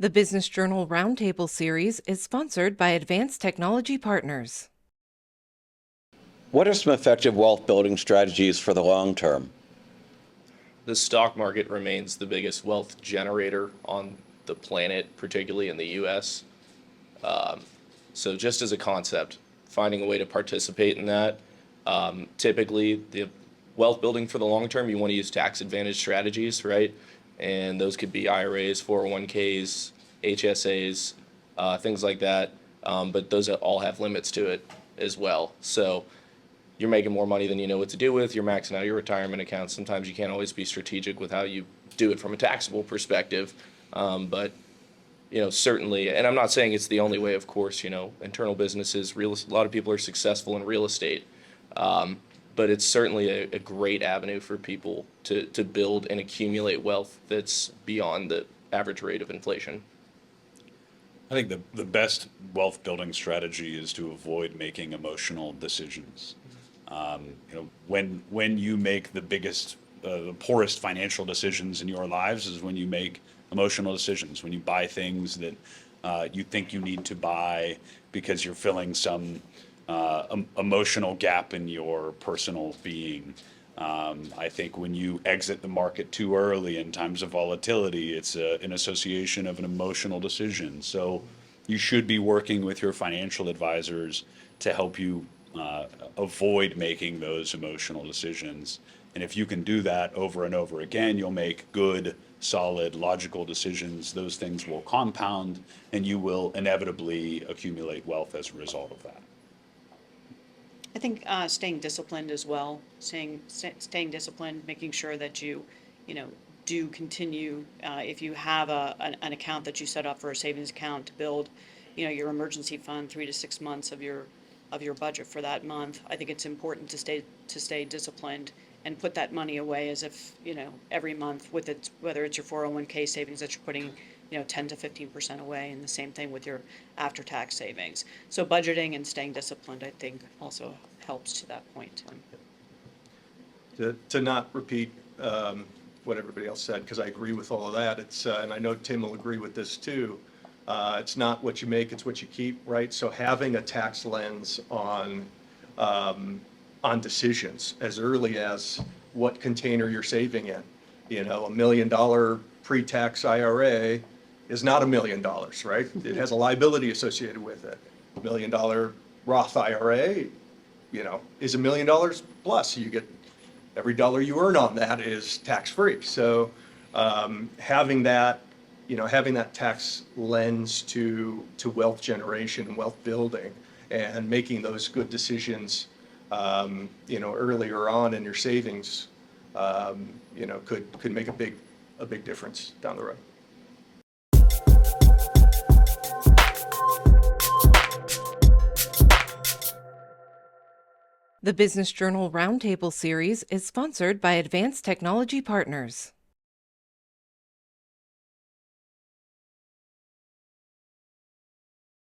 The Business Journal Roundtable series is sponsored by Advanced Technology Partners. What are some effective wealth building strategies for the long term? The stock market remains the biggest wealth generator on the planet, particularly in the US. So just as a concept, finding a way to participate in that. Typically, the wealth building for the long term, you want to use tax advantage strategies, right? And those could be IRAs, 401ks, HSAs, things like that. But those all have limits to it as well. So you're making more money than you know what to do with. You're maxing out your retirement accounts. Sometimes you can't always be strategic with how you do it from a taxable perspective. But certainly, and I'm not saying it's the only way, of course, internal businesses, a lot of people are successful in real estate. But it's certainly a great avenue for people to build and accumulate wealth that's beyond the average rate of inflation. I think the best wealth building strategy is to avoid making emotional decisions. When you make the poorest financial decisions in your lives is when you make emotional decisions, when you buy things that you think you need to buy because you're filling some emotional gap in your personal being. I think when you exit the market too early in times of volatility, it's an association of an emotional decision. So you should be working with your financial advisors to help you avoid making those emotional decisions. And if you can do that over and over again, you'll make good, solid, logical decisions. Those things will compound, and you will inevitably accumulate wealth as a result of that. I think staying disciplined as well, staying disciplined, making sure that you do continue, if you have an account that you set up for a savings account to build, your emergency fund 3 to 6 months of your budget for that month. I think it's important to stay disciplined and put that money away as if, every month with it, whether it's your 401k savings that you're putting 10 to 15% away, and the same thing with your after-tax savings. So budgeting and staying disciplined, I think, also helps to that point. To not repeat what everybody else said, because I agree with all of that. It's and I know Tim will agree with this too. It's not what you make, it's what you keep, right? So having a tax lens on decisions as early as what container you're saving in. $1 million pre-tax IRA is not $1 million, right? It has a liability associated with it. $1 million Roth IRA, is $1 million plus. You get every dollar you earn on that is tax-free. So having that tax lens to wealth generation and wealth building and making those good decisions, earlier on in your savings, could make a big difference down the road. The Business Journal Roundtable series is sponsored by Advanced Technology Partners.